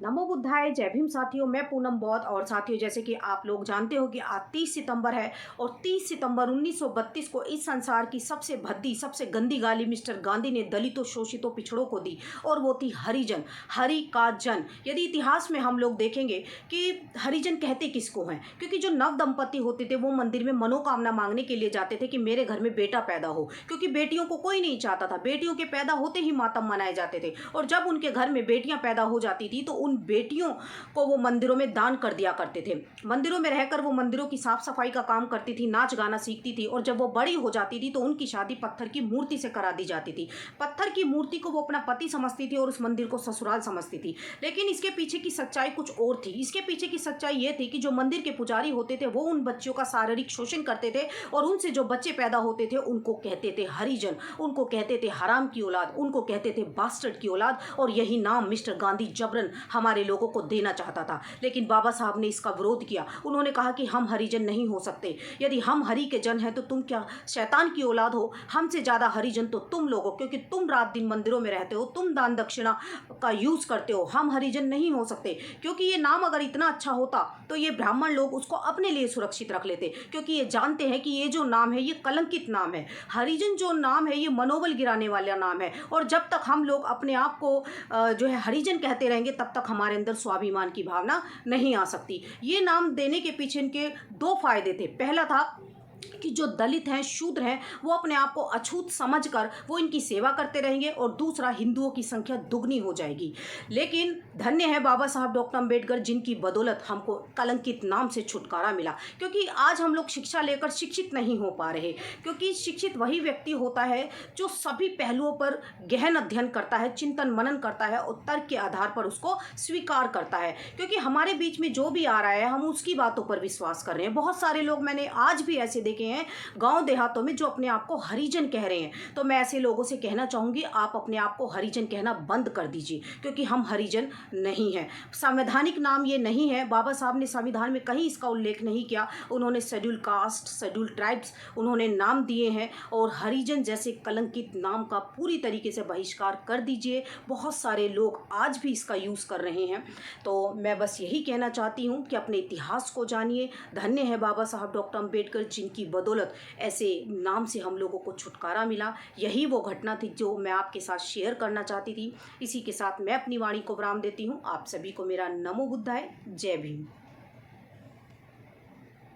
नमो बुद्धाय, जय भीम साथियों। मैं पूनम बौद्ध। और साथियों, जैसे कि आप लोग जानते हो कि आज 30 सितंबर है और 30 सितंबर 1932 को इस संसार की सबसे भद्दी, सबसे गंदी गाली मिस्टर गांधी ने दलितों, शोषितों, पिछड़ों को दी, और वो थी हरिजन, हरि का जन। यदि इतिहास में हम लोग देखेंगे कि हरिजन कहते किसको हैं, क्योंकि जो नव दंपति होते थे वो मंदिर में मनोकामना मांगने के लिए जाते थे कि मेरे घर में बेटा पैदा हो, क्योंकि बेटियों को कोई नहीं चाहता था। बेटियों के पैदा होते ही मातम मनाए जाते थे, और जब उनके घर में बेटियां पैदा हो जाती थी तो उन बेटियों को वो मंदिरों में दान कर दिया करते थे। मंदिरों में रहकर वो मंदिरों की साफ सफाई का काम करती थी, नाच गाना सीखती थी, और जब वो बड़ी हो जाती थी तो उनकी शादी पत्थर की मूर्ति से करा दी जाती थी। पत्थर की मूर्ति को वो अपना पति समझती थी और उस मंदिर को ससुराल समझती थी। लेकिन इसके पीछे की सच्चाई कुछ और थी। इसके पीछे की सच्चाई ये थी कि जो मंदिर के पुजारी होते थे वो उन बच्चों का शारीरिक शोषण करते थे, और उनसे जो बच्चे पैदा होते थे उनको कहते थे हरिजन, उनको कहते थे हराम की औलाद, उनको कहते थे बास्टर्ड की औलाद। और यही नाम मिस्टर गांधी जबरन हमारे लोगों को देना चाहता था। लेकिन बाबा साहब ने इसका विरोध किया। उन्होंने कहा कि हम हरिजन नहीं हो सकते। यदि हम हरि के जन हैं तो तुम क्या शैतान की औलाद हो? हमसे ज़्यादा हरिजन तो तुम लोग हो, क्योंकि तुम रात दिन मंदिरों में रहते हो, तुम दान दक्षिणा का यूज़ करते हो। हम हरिजन नहीं हो सकते, क्योंकि ये नाम अगर इतना अच्छा होता तो ये ब्राह्मण लोग उसको अपने लिए सुरक्षित रख लेते, क्योंकि ये जानते हैं कि ये जो नाम है ये कलंकित नाम है। हरिजन जो नाम है ये मनोबल गिराने वाला नाम है, और जब तक हम लोग अपने आप को जो है हरिजन कहते रहेंगे तब तक हमारे अंदर स्वाभिमान की भावना नहीं आ सकती। ये नाम देने के पीछे इनके दो फायदे थे। पहला था कि जो दलित हैं, शूद्र हैं, वो अपने आप को अछूत समझकर वो इनकी सेवा करते रहेंगे, और दूसरा हिंदुओं की संख्या दुगनी हो जाएगी। लेकिन धन्य है बाबा साहब डॉक्टर अम्बेडकर, जिनकी बदौलत हमको कलंकित नाम से छुटकारा मिला। क्योंकि आज हम लोग शिक्षा लेकर शिक्षित नहीं हो पा रहे, क्योंकि शिक्षित वही व्यक्ति होता है जो सभी पहलुओं पर गहन अध्ययन करता है, चिंतन मनन करता है, और तर्क के आधार पर उसको स्वीकार करता है। क्योंकि हमारे बीच में जो भी आ रहा है हम उसकी बातों पर विश्वास कर रहे हैं। बहुत सारे लोग मैंने आज भी ऐसे देखे हैं गांव देहातों में जो अपने आप को हरिजन कह रहे हैं। तो मैं ऐसे लोगों से कहना चाहूंगी, आप अपने आप को हरिजन कहना बंद कर दीजिए, क्योंकि हम हरिजन नहीं हैं। संवैधानिक नाम ये नहीं है। बाबा साहब ने संविधान में कहीं इसका उल्लेख नहीं किया। उन्होंने शेड्यूल कास्ट, शेड्यूल ट्राइब्स उन्होंने नाम दिए हैं, और हरिजन जैसे कलंकित नाम का पूरी तरीके से बहिष्कार कर दीजिए। बहुत सारे लोग आज भी इसका यूज़ कर रहे हैं। तो मैं बस यही कहना चाहती हूँ कि अपने इतिहास को जानिए। धन्य है बाबा साहब डॉक्टर अम्बेडकर, जिनकी बदौलत ऐसे नाम से हम लोगों को छुटकारा मिला। यही वो घटना थी जो मैं आपके साथ शेयर करना चाहती थी। इसी के साथ मैं अपनी वाणी को विराम देती हूँ। आप सभी को मेरा नमो बुद्धाय, जय भीम।